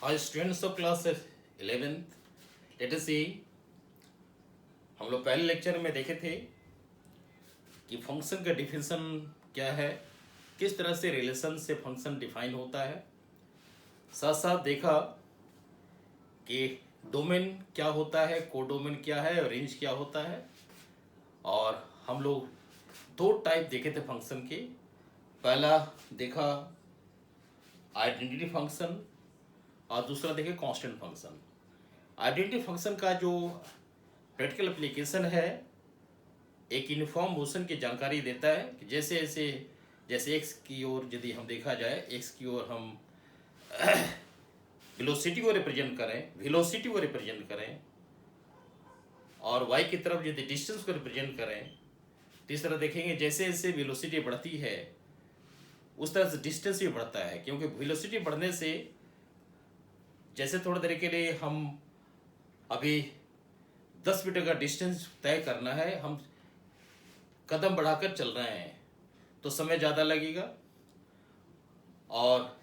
Hi students of class 11th, let us see। हम लोग पहले लेक्चर में देखे थे कि फंक्शन का डिफिनेशन क्या है, किस तरह से रिलेशन से फंक्शन डिफाइन होता है। साथ साथ देखा कि डोमेन क्या होता है, कोडोमेन क्या है और रेंज क्या होता है। और हम लोग दो टाइप देखे थे फंक्शन के। पहला देखा आइडेंटिटी फंक्शन और दूसरा देखे कांस्टेंट फंक्शन। आइडेंटिटी फंक्शन का जो प्रैक्टिकल एप्लीकेशन है, एक यूनिफॉर्म मोशन की जानकारी देता है कि जैसे एक्स की ओर यदि हम देखा जाए, एक्स की ओर हम वेलोसिटी को रिप्रेजेंट करें और वाई की तरफ यदि डिस्टेंस को रिप्रेजेंट करें, तो इस तरह देखेंगे जैसे जैसे वेलोसिटी बढ़ती है उस तरह से डिस्टेंस भी बढ़ता है। क्योंकि वेलोसिटी बढ़ने से जैसे थोड़ी देर के लिए हम अभी 10 मीटर का डिस्टेंस तय करना है, हम कदम बढ़ाकर चल रहे हैं तो समय ज़्यादा लगेगा और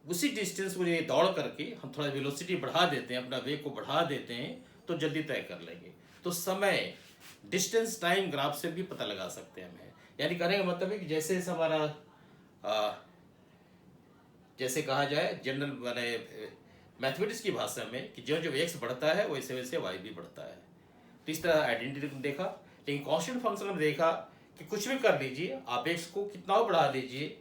उसी डिस्टेंस को ये दौड़ करके हम थोड़ा वेलोसिटी बढ़ा देते हैं, अपना वेग को बढ़ा देते हैं तो जल्दी तय कर लेंगे। तो समय डिस्टेंस टाइम ग्राफ से भी पता लगा सकते हैं हमें। यानी कहने का मतलब है कि जैसे जैसे हमारा जैसे कहा जाए जनरल मैंने मैथमेटिक्स की भाषा में कि जो जो एक्स बढ़ता है वैसे वैसे वाई भी बढ़ता है। तो इस तरह आइडेंटिटी में देखा। लेकिन कांस्टेंट फंक्शन में देखा कि कुछ भी कर लीजिए, आप एक्स को कितना बढ़ा दीजिए,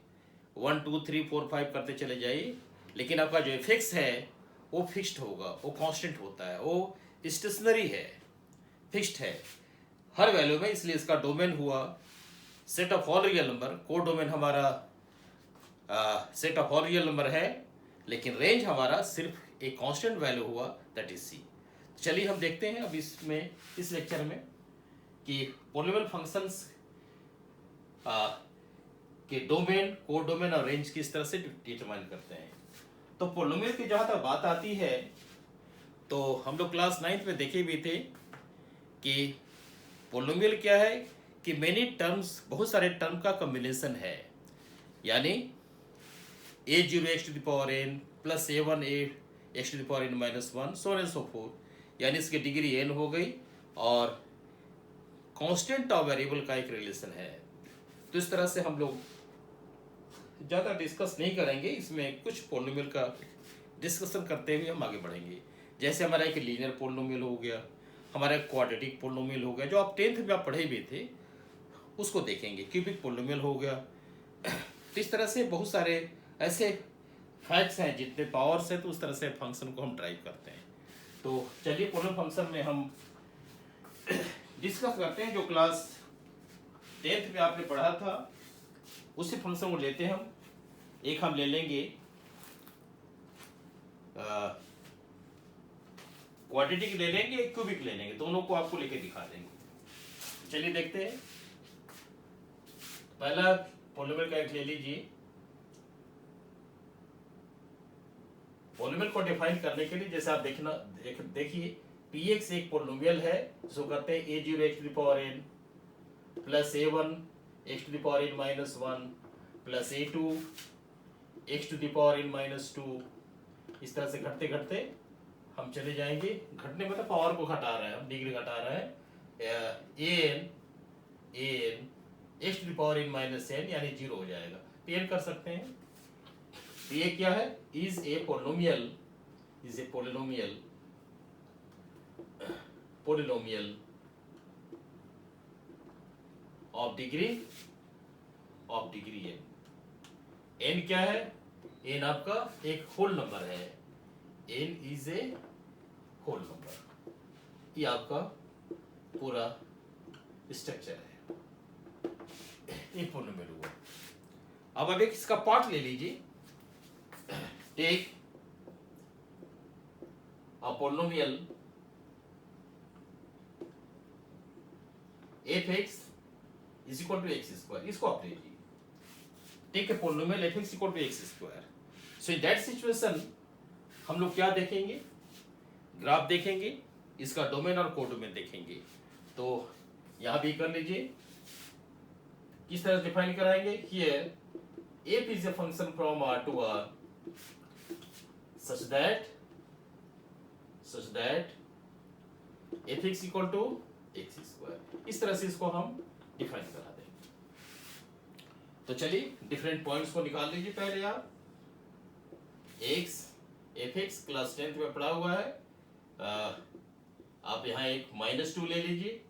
1 2 3 4 5 करते चले जाइए, लेकिन आपका जो फिक्स है वो फिक्स्ड होगा, वो कांस्टेंट होता है, वो स्टेशनरी है, फिक्स्ड है हर वैल्यू में। इसलिए इसका डोमेन हुआ set of all real number. को डोमेन हमारा set of all real number है, लेकिन रेंज हमारा सिर्फ एक कांस्टेंट वैल्यू हुआ, दैट इज सी। चलिए हम देखते हैं अब इसमें इस लेक्चर में कि पॉलिनोमियल फंक्शंस के डोमेन, को डोमेन और रेंज किस तरह से डिटरमाइन करते हैं। तो पॉलिनोमियल की जहाँ तक बात आती है तो हम लोग क्लास 9th में देखे भी थे कि पॉलिनोमियल क्या है कि मेनी टर्म्स, बहुत सारे टर्म का कॉम्बिनेशन है। यानी a0 x to the power n plus a1 x to the power n minus 1 so and so fourth, यानी इसकी डिग्री n हो गई और कांस्टेंट और वेरिएबल का एक रिलेशन है। तो इस तरह से हम लोग ज़्यादा डिस्कस नहीं करेंगे, इसमें कुछ पॉलिनोमियल का डिस्कशन करते हुए हम आगे बढ़ेंगे। जैसे हमारा एक लीनियर पॉलिनोमियल हो गया, हमारा एक क्वाड्रेटिक पॉलिनोमियल हो गया, जो आप 10th में आप पढ़े भी थे, उसको देखेंगे। क्यूबिक पॉलिनोमियल हो गया। तो इस तरह से बहुत सारे ऐसे फैक्ट्स हैं, जितने पावर्स हैं तो उस तरह से फंक्शन को हम ड्राइव करते हैं। तो चलिए पॉलिनोमियल फंक्शन में हम डिस्कस करते हैं जो क्लास 10th में आपने पढ़ा था, उसी फंक्शन को लेते हैं हम। एक हम ले लेंगे क्वाड्रेटिक ले लेंगे, एक क्यूबिक ले लेंगे, दोनों को आपको लेके दिखा देंगे। चलिए देखते हैं। पहला पॉलिनोमियल का एक ले लीजिए। पॉलिनोमियल को डिफाइन करने के लिए जैसे आप देखिए px एक पॉलिनोमियल है जिसको कहते हैं a0 x to the power n plus a1 x to the power n minus 1 plus a2 x to the power n minus 2। इस तरह से घटते घटते हम चले जाएंगे। घटने मतलब पावर को घटा रहे हैं हम, डिग्री घटा रहे हैं। an x to the power n minus n यानी 0 हो जाएगा। तो n कर सकते हैं। ये क्या है, is a polynomial of degree n. N क्या है, एन आपका एक होल नंबर है, n is a whole number. ये आपका पूरा स्ट्रक्चर है, ये पोलिनोमियल हुआ। अब एक इसका पार्ट ले लीजिए। Take a polynomial f(x) is equal to x square। इसको आप लीजिए। Take a polynomial f(x) equal to x square। So in that situation हम लोग क्या देखेंगे, ग्राफ देखेंगे, इसका डोमेन और कोडोमेन देखेंगे। तो यहां भी कर लीजिए। किस तरह डिफाइन कराएंगे, here f is a function from R to R such that fx equal to x square. इस तरह से इसको हम डिफाइन करा देंगे। तो चलिए डिफरेंट पॉइंट्स को निकाल लीजिए। पहले आप x fx क्लास 10th में पढ़ा हुआ है। आप यहाँ एक -2 ले लीजिए,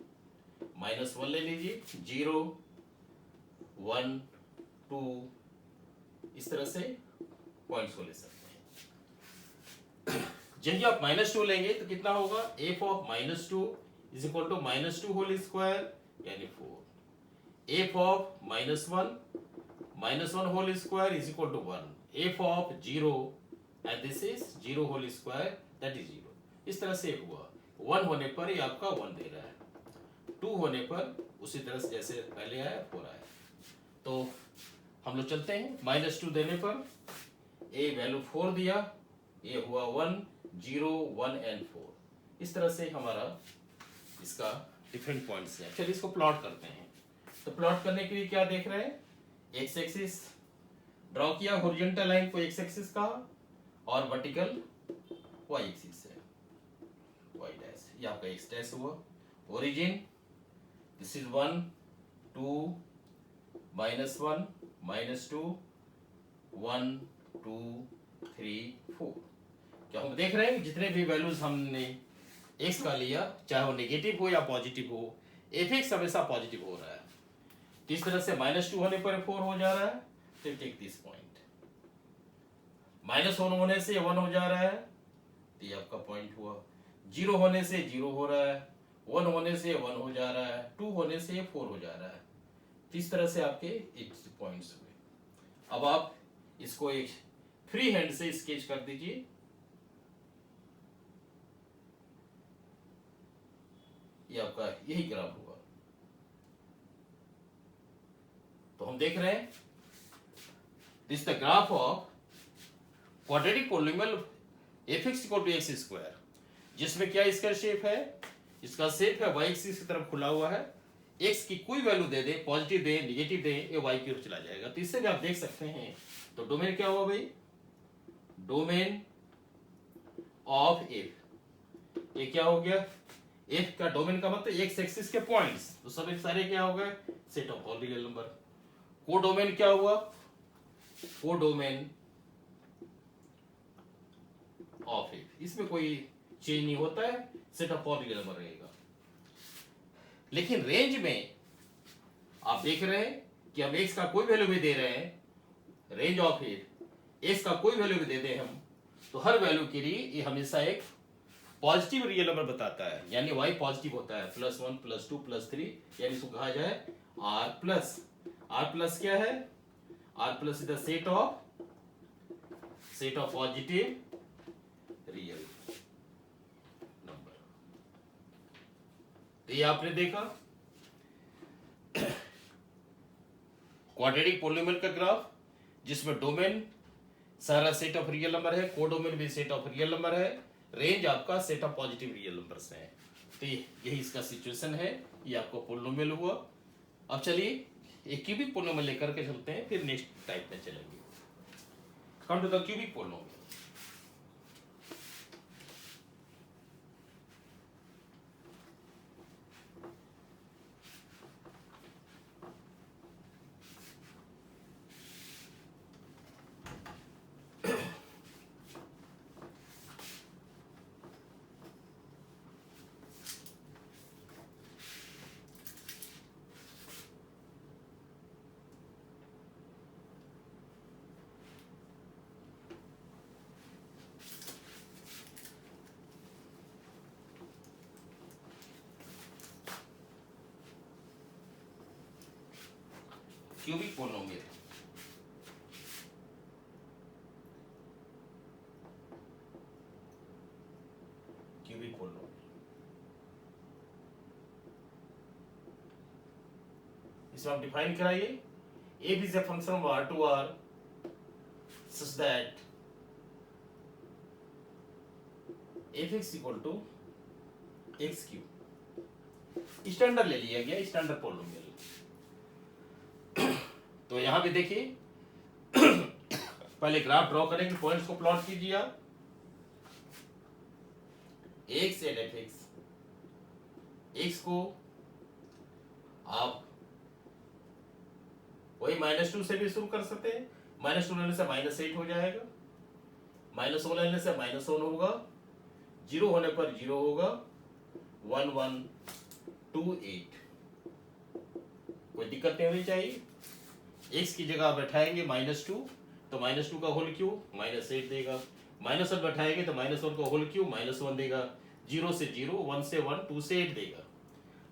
-1 ले लीजिए, 0 1 2 इस तरह से पॉइंट्स को ले सकते हैं। जब भी आप -2 लेंगे तो कितना होगा, f of -2 is equal to -2 whole square यानी 4। f of -1 whole square is equal to 1। f of 0 and this is 0 whole square that is 0। इस तरह से हुआ। 1 होने पर ये आपका 1 दे रहा है, 2 होने पर उसी तरह से जैसे पहले आया 4 आया। तो हम लोग चलते हैं। -2 देने पर a वैल्यू 4 दिया, ये हुआ 1 0 1 एंड 4। इस तरह से हमारा इसका डिफरेंट पॉइंट्स है। चलिए इसको प्लॉट करते हैं। तो प्लॉट करने के लिए क्या देख रहे हैं, एक्स एक्सिस ड्रॉ किया, हॉरिजॉन्टल लाइन को एक्स एक्सिस का और वर्टिकल वाई एक्सिस है, वाई डैश ये आपका एक्स डैश हुआ। Origin this is 1 2 -1 -2 1 2 3 4। क्या हम देख रहे हैं जितने भी वैल्यूज हमने x का लिया, चाहे वो नेगेटिव हो या पॉजिटिव हो, fx हमेशा पॉजिटिव हो रहा है। तो इस तरह से -2 होने पर 4 हो जा रहा है। तो टेक दिस पॉइंट, -1 होने से 1 हो जा रहा है, तो ये आपका पॉइंट हुआ। 0 होने से 0 हो रहा है, 1 होने से 1 हो जा रहा है, 2 होने से 4 हो जा रहा है। तो इस तरह से आपके 8 पॉइंट्स हुए। अब आप इसको एक फ्री हैंड से स्केच कर दीजिए। ये आपका यही ग्राफ हुआ। तो हम देख रहे हैं this the graph of quadratic polynomial fx equal to x square, जिसमें क्या इसका शेप है, इसका शेप है y एक्सिस की तरफ खुला हुआ है। x की कोई वैल्यू दे दे, पॉजिटिव दे नेगेटिव दे, ये y की ओर चला जाएगा। तो इससे भी आप देख सकते हैं। तो डोमेन क्या हुआ भाई, डोमेन ऑफ f, ये क्या हो गया, f का डोमेन का मतलब x एक्सिस के पॉइंट्स, तो सब एक सारे क्या हो गए, set of all real number. Codomain क्या हुआ, कोडोमेन ऑफ f, इसमें कोई चेंज नहीं होता है, set of all real number रहेगा। लेकिन रेंज में आप देख रहे हैं कि हम x का कोई वैल्यू भी दे रहे हैं, रेंज ऑफ x का कोई वैल्यू भी दे दें हम, तो हर वैल्यू के लिए ये हमेशा एक पॉजिटिव रियल नंबर बताता है, यानी y पॉजिटिव होता है, +1 +2 +3, यानी इसको कहा जाए r प्लस क्या है, r plus is the set of positive real number. तो ये आपने देखा क्वाड्रेटिक पॉलिनोमियल का ग्राफ, जिसमें डोमेन सारा सेट ऑफ रियल नंबर है, कोडोमेन भी सेट ऑफ रियल नंबर है, रेंज आपका set of positive real numbers है। तो यही इसका सिचुएशन है। ये आपको पॉलिनोमियल हुआ। अब चलिए एक क्यूबिक पॉलिनोमियल लेकर के चलते हैं, फिर नेक्स्ट टाइप में चलेंगे। Come to the cubic polynomial. Cubic polynomial, cubic polynomial, इसमें आप डिफाइन कराइए। f is a function of R to R such that fx equal to x cube. Standard ले लिया गया, स्टैंडर्ड पॉलिनोमियल। तो यहां पे देखिए पहले ग्राफ ड्रॉ करेंगे, पॉइंट्स को प्लॉट कीजिए आप। एक्स एंड एफ एक्स को आप वही -2 से भी शुरू कर सकते हैं। -2 लेने से -8 हो जाएगा, -1 लेने से -1 होगा, 0 होने पर 0 होगा, 1 1 2 8। कोई दिक्कत नहीं होनी चाहिए। x की जगह आप बैठाएंगे -2, तो -2 का होल क्यूब -8 देगा। -1 बैठाएंगे तो -1 का होल क्यूब -1 देगा। 0 से 0, 1 से 1, 2 से 8 देगा।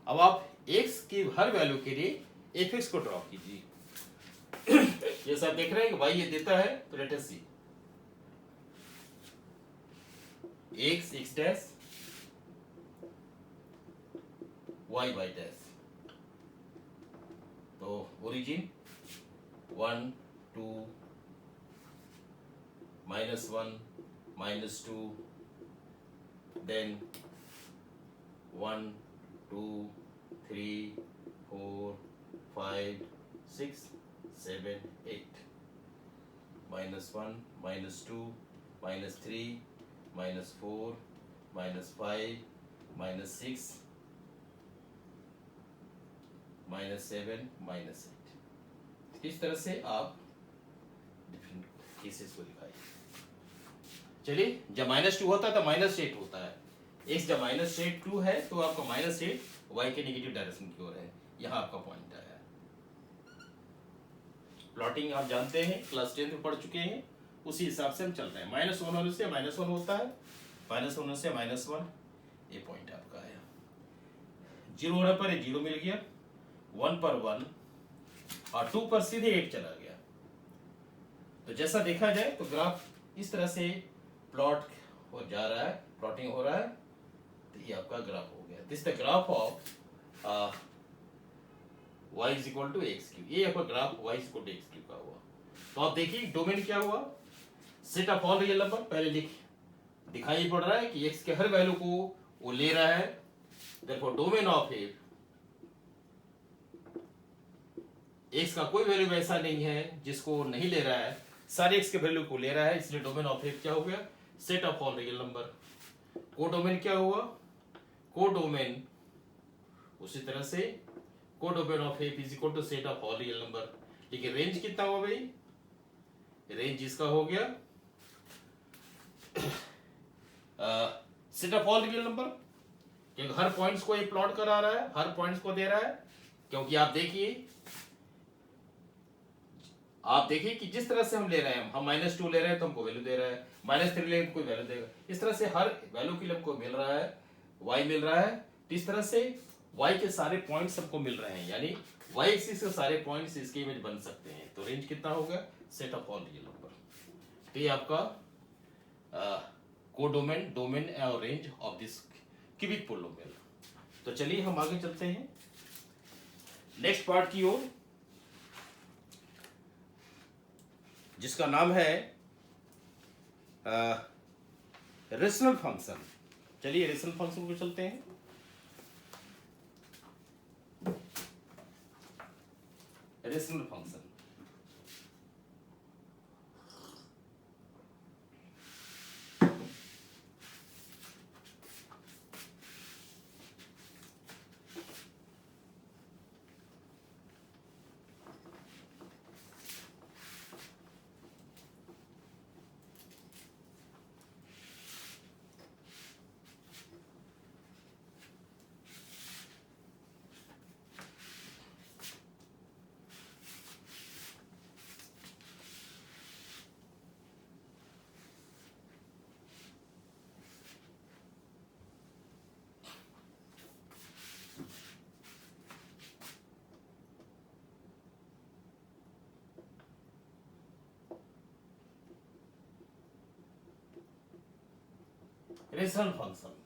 अब आप x की हर वैल्यू के लिए fx को ड्रॉ कीजिए। जैसा आप देख रहे हैं कि y ये देता है, तो लेट अस सी x डैश y डैश। तो ओरिजिन 1 2 -1 -2, then 1 2 3 4 5 6 7 8, -1 -2 -3 -4 -5 -6 -7 -8। इस तरह से आप डिफरेंट केसेस को दिखाइए। चलिए, जब -2 होता है तो -8 होता है। x जब -2 है तो आपका -8 y के नेगेटिव डायरेक्शन की ओर है। यहाँ आपका पॉइंट आया। प्लॉटिंग आप जानते हैं, क्लास 10 में पढ़ चुके हैं, उसी हिसाब से हम चल रहे हैं। -1 होने से -1 होता है, -1 होने से -1, ये पॉइंट आपका आया। 0 होने पर 0 मिल गया, 1 पर 1 और 2 पर सीधे 8 चला गया। तो जैसा देखा जाए तो ग्राफ इस तरह से प्लॉट हो जा रहा है, प्लॉटिंग हो रहा है। तो ये आपका ग्राफ हो गया। This the graph of y is equal to x cube. ये आपका graph y is equal to x cube का हुआ। तो आप देखिए डोमेन क्या हुआ, set of all real number. पहले दिखाई पड़ रहा है कि x के हर वैल्यू को वो ले रहा है। देखो डोमेन ऑफ x का कोई वैल्यू ऐसा नहीं है जिसको नहीं ले रहा है, सारे x के वैल्यू को ले रहा है, इसलिए डोमेन ऑफ क्या हो गया, set of all real number. Codomain क्या हुआ, कोडोमेन उसी तरह से codomain of f is equal to set of all real number. लेकिन रेंज कितना हुआ भाई, रेंज इसका हो गया set of all real number, क्योंकि हर पॉइंट्स को ये प्लॉट करा रहा है, हर पॉइंट्स को दे रहा है। क्योंकि आप देखिए कि जिस तरह से हम ले रहे हैं, हम -2 ले रहे हैं तो हमको वैल्यू दे रहा है, -3 ले रहे हैं तो कोई वैल्यू देगा। इस तरह से हर वैल्यू के लिए हमको मिल रहा है, y मिल रहा है। तो इस तरह से y के सारे पॉइंट्स हमको मिल रहे हैं, यानी y एक्सिस के सारे पॉइंट्स इसके इमेज बन सकते हैं। तो रेंज कितना होगा, set of all real number. तो ये आपका कोडोमेन, डोमेन और range of this cubic polynomial. तो चलिए हम आगे चलते हैं नेक्स्ट पार्ट की ओर, जिसका नाम है रेशनल फंक्शन। चलिए रेशनल फंक्शन को चलते हैं। रेशनल फंक्शन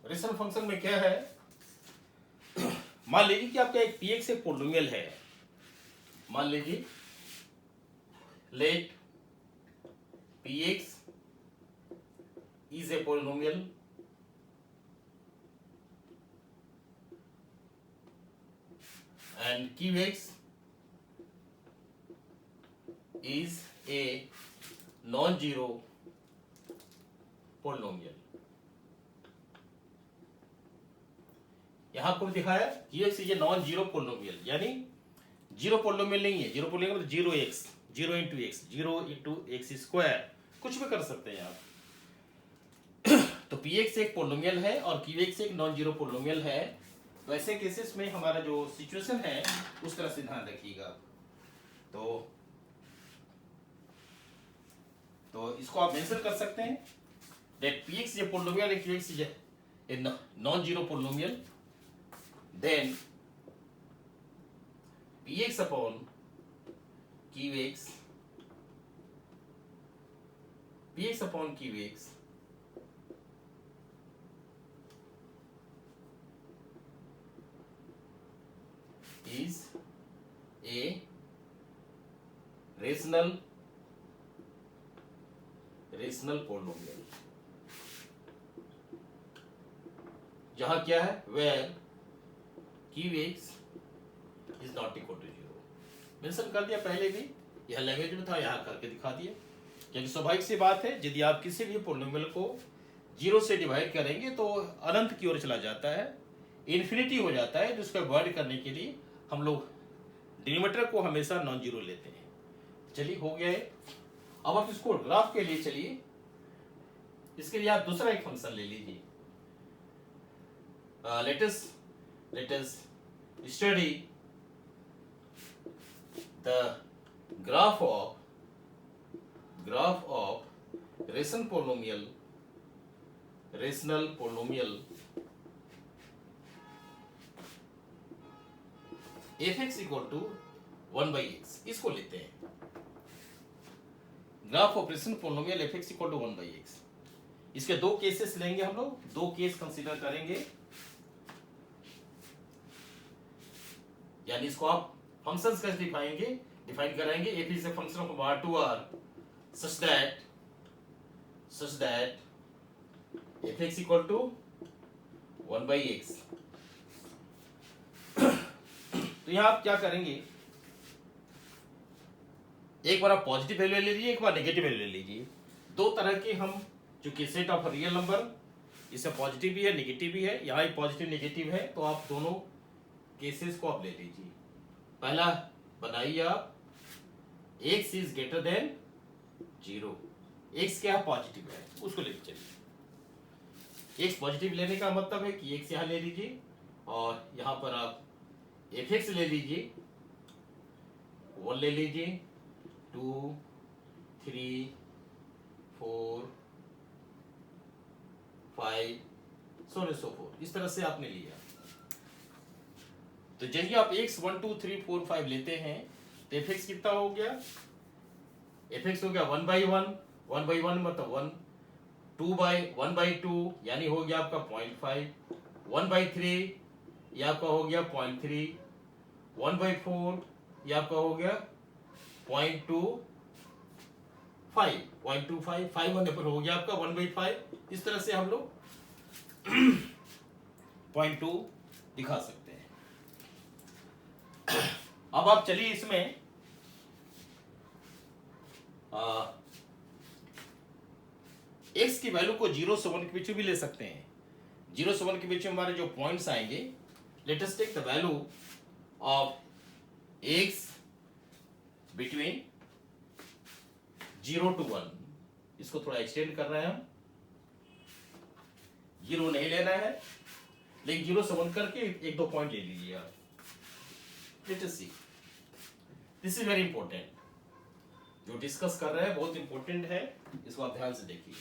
रेशनल फंक्शन में क्या है, मान लीजिए कि आपका एक px एक पोलिनोमियल है। मान लीजिए let px is a polynomial and qx is a non zero polynomial. यहां आपको दिखाया QX is a non zero polynomial, यानी जीरो पोलिनोमियल नहीं है। जीरो पोलिनोमियल मतलब zero x, zero into x, zero into x square, कुछ भी कर सकते हैं आप। तो PX एक पोलिनोमियल है और QX एक नॉन जीरो पोलिनोमियल है। तो ऐसे केसेस में हमारा जो सिचुएशन है उस तरह से ध्यान रखिएगा। तो इसको आप मेंशन कर सकते हैं that PX is a polynomial and QX is a non-zero polynomial, then PX upon QX, PX upon QX is a rational polynomial। जहां क्या है, where QX is not equal to zero। Mention कर दिया पहले भी, यह लैंग्वेज में था, यहां करके दिखा दिया। क्योंकि स्वाभाविक सी बात है, यदि आप किसी भी पोलिनोमियल को जीरो से डिवाइड करेंगे तो अनंत की ओर चला जाता है, इन्फिनिटी हो जाता है। जिसको अवॉइड करने के लिए हम लोग डिनोमिनेटर को हमेशा नॉन जीरो लेते हैं। चलिए हो गया है। अब आप इसको ग्राफ के लिए चलिए, इसके लिए आप दूसरा एक फंक्शन ले लीजिए। let us study the graph of rational polynomial fx equal to 1/x। इसको लेते हैं graph of rational polynomial fx equal to 1/x। इसके दो केसेस लेंगे हम लोग, दो केस कंसीडर करेंगे। यानी इसको आप फंक्शंस कैसे डिफाइन कराएंगे। f is a function of r to r such that fx equal to 1/x। तो यहां आप क्या करेंगे, एक बार आप पॉजिटिव वैल्यू ले लीजिए, एक बार नेगेटिव वैल्यू ले लीजिए। दो तरह के हम चूंकि सेट ऑफ रियल नंबर, इसमें पॉजिटिव भी है नेगेटिव भी है, यहाँ पॉजिटिव नेगेटिव है, तो आप दोनों केसेस को आप ले लीजिए। पहला बनाइए आप x is greater than 0। x क्या है, पॉजिटिव है, उसको लेके चलिए। x पॉजिटिव लेने का मतलब है कि x यहाँ ले लीजिए और यहाँ पर आप fx ले लीजिए, 1 ले लीजिए, 2 3 4 5 so on so forth। इस तरह से आपने लिया। तो जैसे आप x 1 2 3 4 5 लेते हैं तो fx कितना हो गया, fx हो गया 1/1, 1/1 मतलब 1, 1/2 यानी हो गया आपका 0.5, 1/3 ये आपका हो गया 0.3, 1/4 ये आपका हो गया 0.25, 5 होने पर हो गया आपका 1/5। इस तरह से हम लोग 0.2 दिखा सकते हैं। अब आप चलिए इसमें x की वैल्यू को 0 से 1 के बीच में भी ले सकते हैं। 0 से 1 के बीच में हमारे जो पॉइंट्स आएंगे, let us take the value of x between 0 to 1। इसको थोड़ा एक्सटेंड कर रहे हैं हम, 0 नहीं लेना है, लेकिन 0 से 1 करके एक दो पॉइंट ले लीजिए आप। Let us see, this is very important. जो डिस्कस कर रहे हैं बहुत इंपॉर्टेंट है, इसको आप ध्यान से देखिए,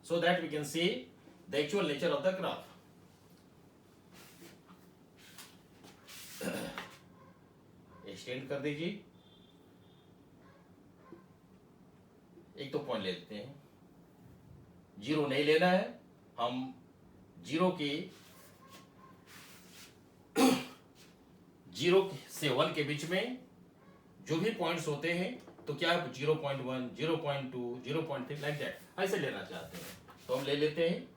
so that we can see the actual nature of the graph. Extend कर दीजिए, एक तो पॉइंट ले लेते हैं, 0 नहीं लेना है, हम 0 से 1 के बीच में जो भी पॉइंट्स होते हैं तो क्या 0.1 0.2 0.3 लाइक दैट ऐसे लेना चाहते हैं तो हम ले लेते हैं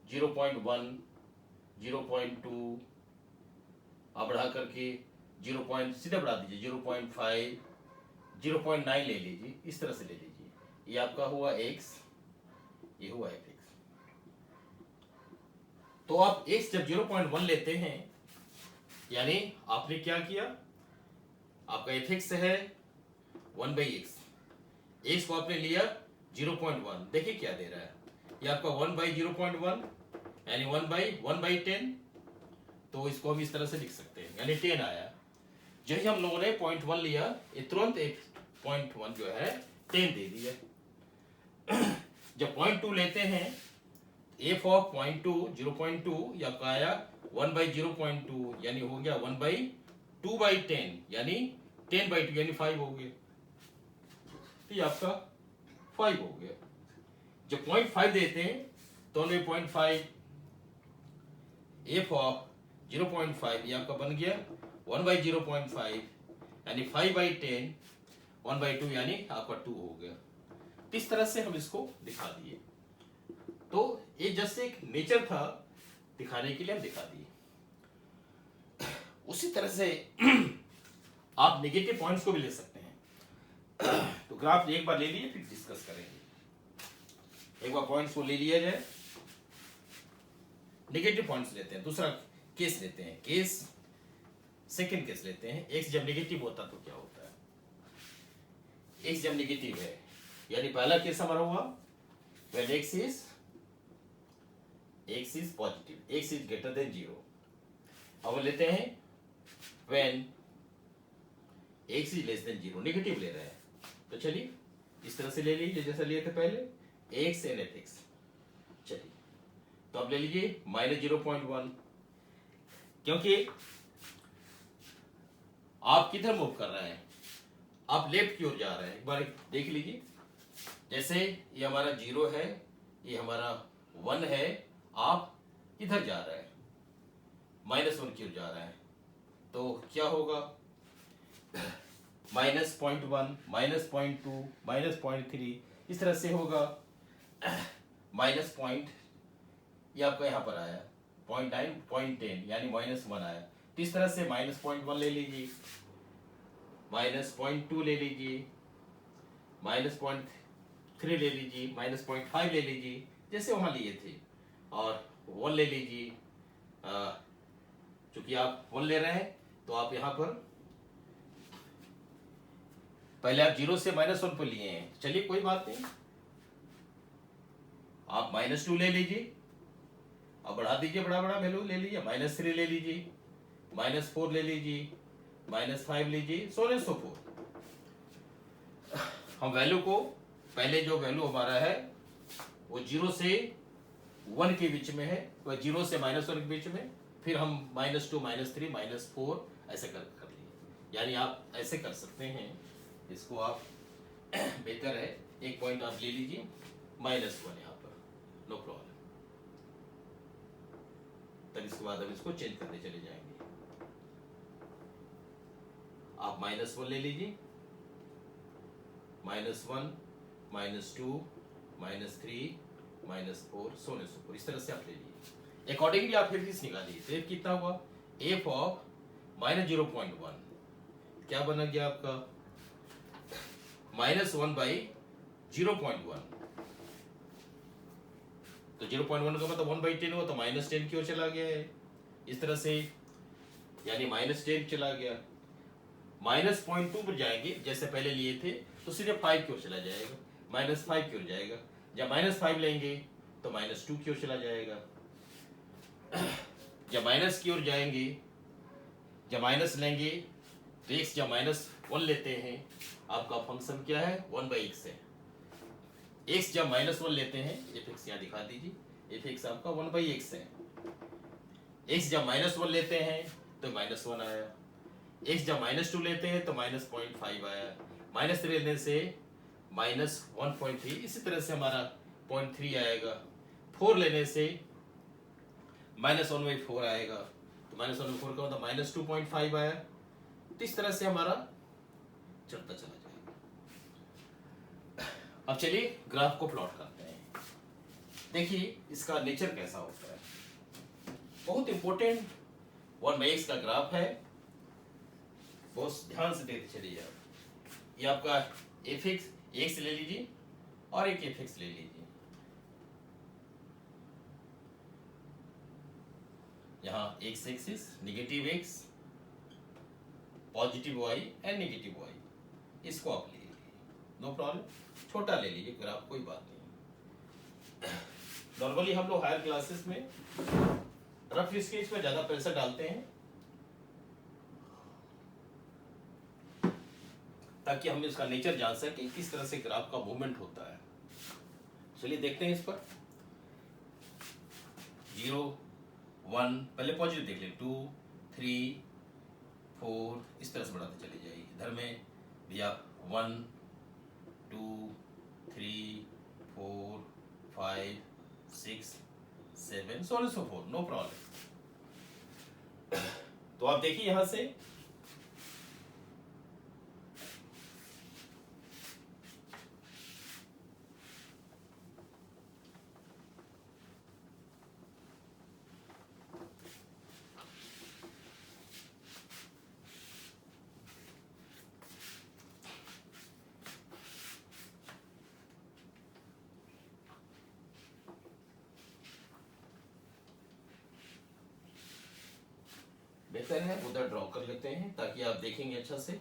0.1 0.2, आप बढ़ा करके 0. सीधे बढ़ा दीजिए 0.5 0.9 ले लीजिए, इस तरह से ले लीजिए, ये आपका हुआ x, ये हुआ fx। तो आप x जब 0.1 लेते हैं, यानी आपने क्या किया, आपका fx है 1/x, x को आपने लिया 0.1, देखिए क्या दे रहा है, ये आपका 1/0.1 यानी 1/10। तो इसको हम इस तरह से लिख सकते हैं, यानी 10 आया। जो ही हम लोगों ने 0.1 लिया, ये तुरंत एक 0.1 जो है 10 दे दिया। जब 0.2 लेते हैं, f ऑफ 0.2 0.2 या आपका आया 1/0.2 यानी हो गया 1/2/10 यानी 10/2 यानी 5 हो गया, तो ये आपका 5 हो गया। जब 0.5 देते हैं तो 0.5 f ऑफ 0.5 ये आपका बन गया 1/0.5 यानी 5/10 1/2 यानी आपका 2 हो गया। तो इस तरह से हम इसको दिखा दिए। तो ये जस्ट एक नेचर था, दिखाने के लिए हम दिखा दिए। उसी तरह से आप नेगेटिव पॉइंट्स को भी ले सकते हैं। तो ग्राफ एक बार ले लिए, फिर डिस्कस करेंगे। एक बार पॉइंट्स को ले लिया जाए, नेगेटिव पॉइंट्स लेते हैं। दूसरा केस लेते हैं, केस सेकंड केस लेते हैं। x जब नेगेटिव होता तो क्या होता है, x जब नेगेटिव है, यानी पहला केस हमारा हुआ when x is positive, x is greater than 0। अब लेते हैं when x is less than 0, negative ले रहे हैं। तो चलिए इस तरह से ले लीजिए जैसा लिए थे पहले, x and fx। चलिए तो अब ले लीजिए -0.1, क्योंकि आप किधर मूव कर रहे हैं, आप लेफ्ट की ओर जा रहे हैं। एक बार देख लीजिए, जैसे ये हमारा 0 है, ये हमारा 1 है, आप इधर जा रहे हैं, -1 की ओर जा रहे हैं। तो क्या होगा, -0.1 -0.2 -0.3 इस तरह से होगा। माइनस पॉइंट ये आपका यहाँ पर आया 0.9 0.10 यानी -1 आया। तो इस तरह से -0.1 ले लीजिए, -0.2 ले लीजिए, -0.3 ले लीजिए, -0.5 ले लीजिए जैसे वहाँ लिए थे, और 1 ले लीजिए। चूंकि आप 1 ले रहे हैं तो आप यहाँ पर पहले आप 0 से -1 पर लिए हैं, चलिए कोई बात नहीं, आप -2 ले लीजिए, अब बढ़ा दीजिए, बड़ा बड़ा वैल्यू ले लीजिए, -3 ले लीजिए, -4 ले लीजिए, -5 लीजिए, सो ऑन सो फोर्थ। हम वैल्यू को, पहले जो वैल्यू हमारा है वो 0 से 1 के बीच में है, वह 0 से -1 के बीच में, फिर हम -2 -3 -4 ऐसे कर लिए। यानी आप ऐसे कर सकते हैं, इसको आप बेहतर है, एक पॉइंट आप ले लीजिए -1 यहाँ पर, नो प्रॉब्लम। तब इसके बाद हम इसको चेंज करते चले जाएंगे। आप -1 ले लीजिए, -1 -2 -3 -4 सोने सुपर, इस तरह से आप ले लीजिए। अकॉर्डिंगली आप फिर निकालिए, तो कितना हुआ, f ऑफ -0.1 क्या बना गया आपका, -1/0.1। तो 0.1 का मतलब 1/10 हुआ, तो -10 की ओर चला गया है इस तरह से, यानी -10 चला गया। -0.2 पर जाएंगे जैसे पहले लिए थे तो सीधे 5 की ओर चला जाएगा, -5 की ओर जाएगा। जब -5 लेंगे तो -2 की ओर चला जाएगा। जब माइनस की ओर जाएंगे, जब माइनस लेंगे तो x जब -1 लेते हैं, आपका फंक्शन क्या है, 1/x है। x जब -1 लेते हैं, fx यहाँ दिखा दीजिए, fx आपका 1/x है। x जब -1 लेते हैं तो -1 आया, x जब -2 लेते हैं तो -0.5 आया, -3 लेने से -1.3, इसी तरह से हमारा 0.3 आएगा। 4 लेने से -1/4 आएगा, तो -1/4 का मतलब -2.5 आया। तो इस तरह से हमारा चलता चला जाएगा। अब चलिए ग्राफ को प्लॉट करते हैं। देखिए इसका नेचर कैसा होता है, बहुत इंपॉर्टेंट 1/x का ग्राफ है, बहुत ध्यान से देखते चलिए आप। ये आपका एफ एक्स ले लीजिए और एक एफ एक्स ले लीजिए। यहाँ x axis, negative x, positive y and negative y, इसको आप ले लीजिए, नो प्रॉब्लम। छोटा ले लीजिए ग्राफ, कोई बात नहीं। नॉर्मली हम लोग हायर क्लासेस में रफ स्केच पर ज्यादा प्रेशर डालते हैं ताकि हम इसका नेचर जान सके, किस तरह से ग्राफ का मूवमेंट होता है। चलिए देखते हैं इस पर। 0 1, पहले पॉजिटिव देख लें, 2 3 4, इस तरह से बढ़ाते चले जाइए। इधर में भैया 1 2 3 4 5 6 7, so on and so forth, no problem. तो आप देखिए यहां से बेहतर है उधर ड्रॉ कर लेते हैं ताकि आप देखेंगे अच्छा से।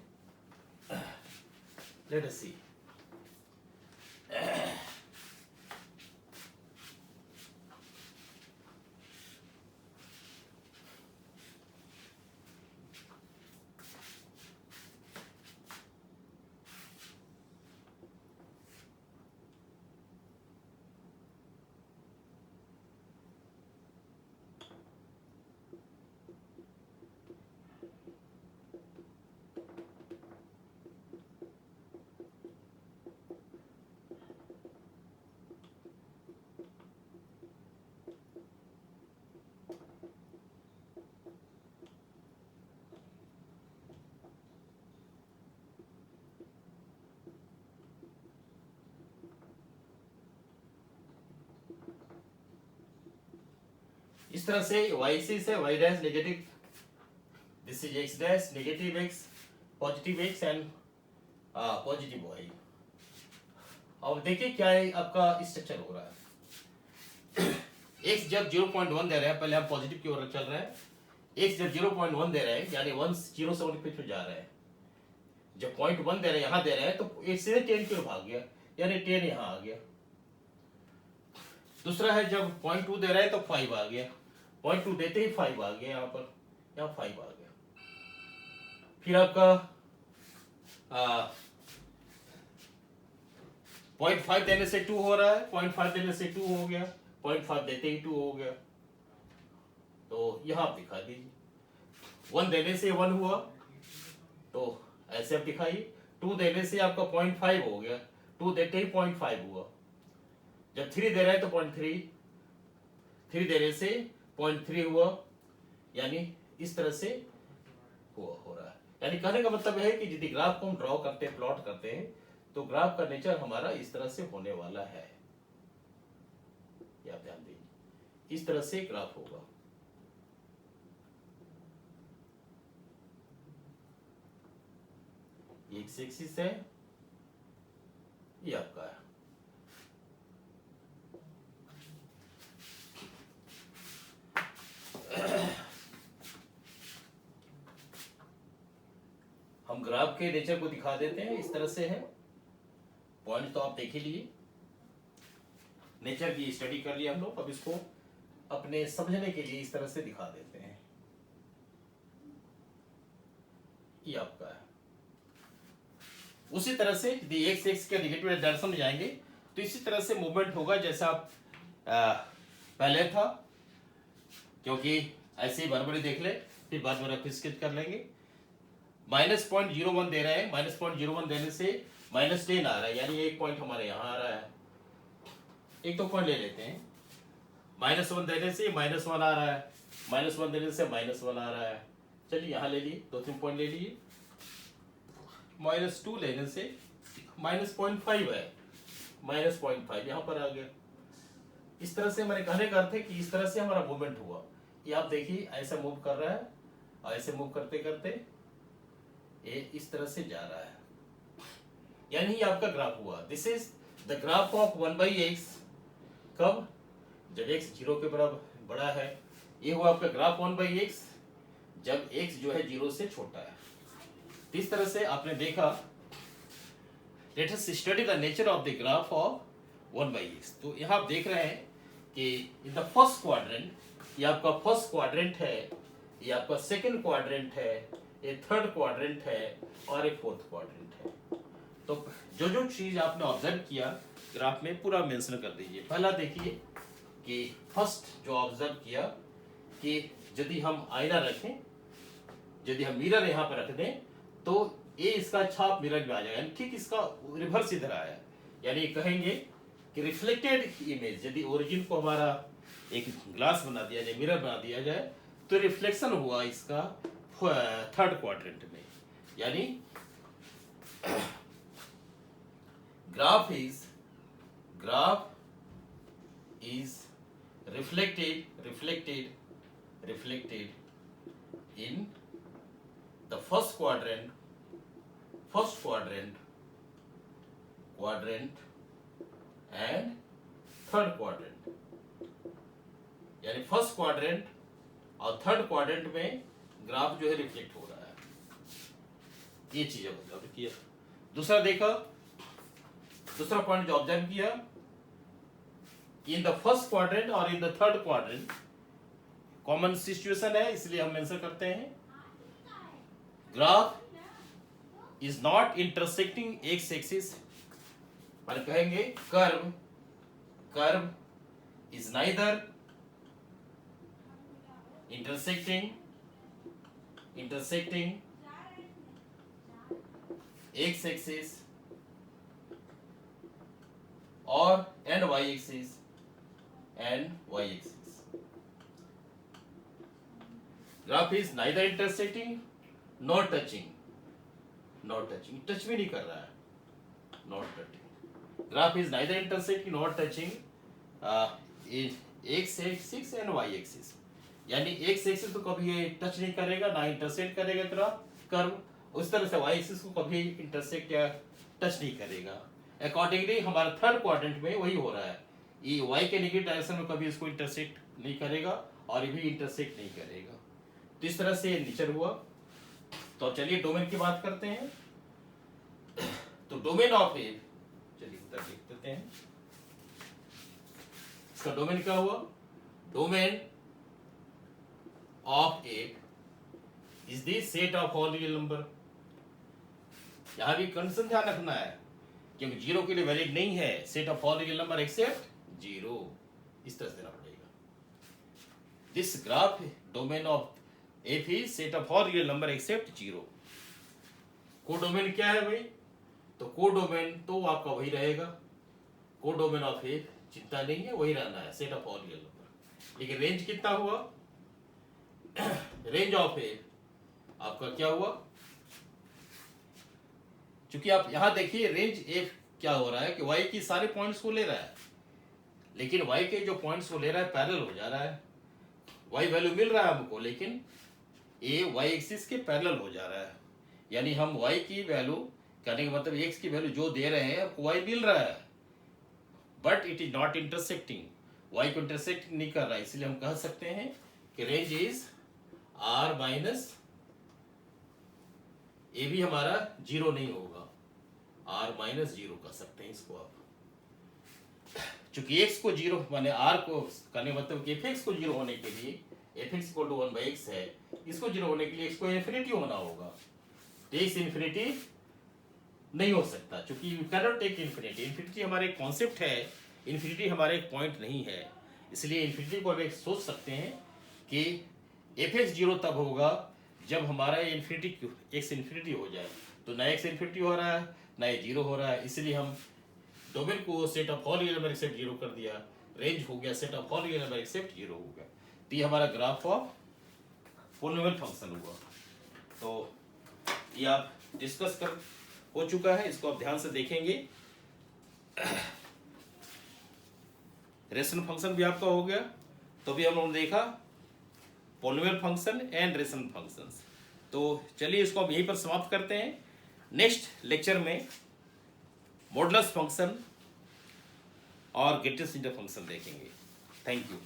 लेट अस सी। इस तरह से y एक्सिस है, y dash negative, this is x dash negative x, positive x and positive y। अब देखिए क्या है आपका स्ट्रक्चर हो रहा है। x जब 0.1 दे रहा है, पहले हम पॉजिटिव की ओर चल रहे हैं। x जब 0.1 दे रहा है यानी 107 पे जा रहा है। जब 0.1 दे रहा है, यहाँ दे रहा है, तो एक सीधे 10 की ओर भाग गया, यानी 10 यहाँ आ गया। दूसरा है जब 0.2 दे रहा है तो 5 आ गया, 0.2 देते ही 5 आ गया, यहाँ पर यहाँ 5 आ गया। फिर आपका 0.5 देने से 2 हो रहा है, 0.5 देने से 2 हो गया, 0.5 देते ही 2 हो गया। तो यहाँ आप दिखा दीजिए। 1 देने से 1 हुआ, तो ऐसे आप दिखाइए। 2 देने से आपका 0.5 हो गया, 2 देते ही 0.5 हुआ। जब 3 दे रहा है तो 0.3, 3 देने से 0.3 हुआ, यानी इस तरह से हो रहा है। यानी कहने का मतलब है कि यदि ग्राफ को हम ड्रॉ करते हैं, प्लॉट करते हैं, तो ग्राफ का नेचर हमारा इस तरह से होने वाला है। ये आप ध्यान दीजिए, इस तरह से ग्राफ होगा। ये एक्स एक्सिस है, ये आपका है। हम ग्राफ के नेचर को दिखा देते हैं, इस तरह से है। पॉइंट तो आप देख ही लिए, नेचर की स्टडी कर लिया हम लोग। अब इसको अपने समझने के लिए इस तरह से दिखा देते हैं। ये आपका है। उसी तरह से यदि एक्स एक्स के नेगेटिव डायरेक्शन में जाएंगे तो इसी तरह से मूवमेंट होगा जैसा आप पहले था, क्योंकि ऐसे ही बराबरी देख ले, फिर बाद में रफ स्केच कर लेंगे। -0.01 दे रहे हैं, -0.01 देने से -10 आ रहा है, यानी एक पॉइंट हमारे यहाँ आ रहा है। एक तो पॉइंट ले लेते हैं। -1 देने से -1 आ रहा है, -1 देने से -1 आ रहा है। चलिए यहाँ ले लिए, 2-3 पॉइंट ले लिए। -2 लेने से -0.5 है, -0.5 यहाँ पर आ गया। इस तरह से हमारे कहने का अर्थ है कि इस तरह से हमारा मूवमेंट हुआ। ये आप देखिए ऐसा मूव कर रहा है और ऐसे मूव करते करते ये इस तरह से जा रहा है। यानी ये आपका ग्राफ हुआ। This is the graph of 1/x। कब? जब x 0 के बराबर बड़ा है। ये हुआ आपका ग्राफ 1/x जब x जो है 0 से छोटा है। इस तरह से आपने देखा। Let us study the nature of the graph of 1/x। तो यहाँ आप देख रहे हैं कि इन द फर्स्ट क्वाड्रेंट, ये आपका फर्स्ट क्वाड्रेंट है, ये आपका सेकंड क्वाड्रेंट है, ये थर्ड क्वाड्रेंट है और एक फोर्थ क्वाड्रेंट है। तो जो जो चीज आपने ऑब्जर्व किया ग्राफ में पूरा मेंशन कर दीजिए। पहला देखिए कि फर्स्ट जो ऑब्जर्व किया कि यदि हम आईना रखें, यदि हम मिरर यहाँ पर रख दें तो ये इसका छाप मिरर में आ जाएगा, ठीक इसका रिवर्स इधर आया। यानी कहेंगे कि रिफ्लेक्टेड इमेज, यदि ओरिजिन को हमारा एक ग्लास बना दिया जाए, मिरर बना दिया जाए, तो रिफ्लेक्शन हुआ इसका थर्ड क्वाड्रेंट में। यानी graph is reflected in the first quadrant and third quadrant। यानी फर्स्ट क्वाड्रेंट और थर्ड क्वाड्रेंट में ग्राफ जो है रिफ्लेक्ट हो रहा है। ये चीज ऑब्जर्व किया। दूसरा देखा, दूसरा पॉइंट जो ऑब्जर्व किया, इन द फर्स्ट क्वाड्रेंट और in the third quadrant common situation है, इसलिए हम मेंशन करते हैं graph is not intersecting x axis. पर कहेंगे curve is neither intersecting x axis or and y axis graph is neither intersecting nor touching touch भी नहीं कर रहा है, not touching। graph is neither intersecting nor touching x axis and y axis। यानी x axis को कभी ये touch नहीं करेगा, ना इंटरसेक्ट करेगा कर्व। उस तरह से वाई एक्सिस को कभी इंटरसेक्ट या टच नहीं करेगा। अकॉर्डिंगली हमारा थर्ड क्वाड्रेंट में वही हो रहा है, ये वाई के नेगेटिव डायरेक्शन में कभी इसको इंटरसेक्ट नहीं करेगा और ये भी इंटरसेक्ट नहीं करेगा। तो इस तरह से नेचर हुआ। तो चलिए डोमेन की बात करते हैं। तो डोमेन ऑफ ए, चलिए उधर देख लेते हैं इसका डोमेन क्या हुआ। Domain of A is the set of all real number। यहां भी कंडीशन ध्यान रखना है क्योंकि जीरो के लिए वैलिड नहीं है set of all real number except zero. इस तरह से देना पड़ेगा। This graph domain of f is set of all real number except zero. Codomain क्या है भाई? तो कोडोमेन तो आपका वही रहेगा, कोडोमेन ऑफ एफ चिंता नहीं है, वही रहना है set of all real number. लेकिन रेंज कितना हुआ? रेंज ऑफ ए आपका क्या हुआ? क्योंकि आप यहां देखिए रेंज एफ क्या हो रहा है कि वाई की सारे पॉइंट्स को ले रहा है, लेकिन वाई के जो पॉइंट्स को ले रहा है पैरेलल हो जा रहा है। वाई वैल्यू मिल रहा है हमको, लेकिन ए वाई एक्सिस के पैरेलल हो जा रहा है। यानी हम वाई की वैल्यू कहने का मतलब एक्स की वैल्यू जो दे रहे हैं आपको वाई मिल रहा है, but it is not intersecting, y को इंटरसेक्ट नहीं कर रहा है। इसलिए हम कह सकते हैं कि रेंज इज आर माइनस ए भी हमारा जीरो नहीं होगा, आर माइनस जीरो कर सकते हैं इसको आप। चूंकि एक्स को जीरो माने आर को करने मतलब एफ एक्स को जीरो होने के लिए F x equal to 1/x है, इसको जीरो होने के लिए एक्स को इन्फिनिटी होना होगा। तो एक्स इन्फिनिटी नहीं हो सकता चूंकि you can not take infinity. Infinity हमारा एक कॉन्सेप्ट है, इन्फिनिटी हमारा एक पॉइंट नहीं है। इसलिए इन्फिनिटी को हम सोच सकते हैं कि एफ एक्स जीरो तब होगा जब हमारा इन्फिनिटी एक्स इन्फिनिटी हो जाए। तो ना एक्स इन्फिनिटी हो रहा है ना ये जीरो हो रहा है, इसलिए हम डोमेन को set of all real number except zero कर दिया। रेंज हो गया set of all real number except zero हो गया। तो ये हमारा ग्राफ ऑफ पॉलिनोमियल फंक्शन हुआ। तो ये आप डिस्कस कर हो चुका है, इसको आप ध्यान से देखेंगे। रेशनल फंक्शन भी आपका हो गया। तो भी हम लोगों ने देखा polynomial function and rational functions. तो चलिए इसको हम यहीं पर समाप्त करते हैं। नेक्स्ट लेक्चर में मॉडुलस फंक्शन और ग्रेटेस्ट इंटर फंक्शन देखेंगे। Thank you.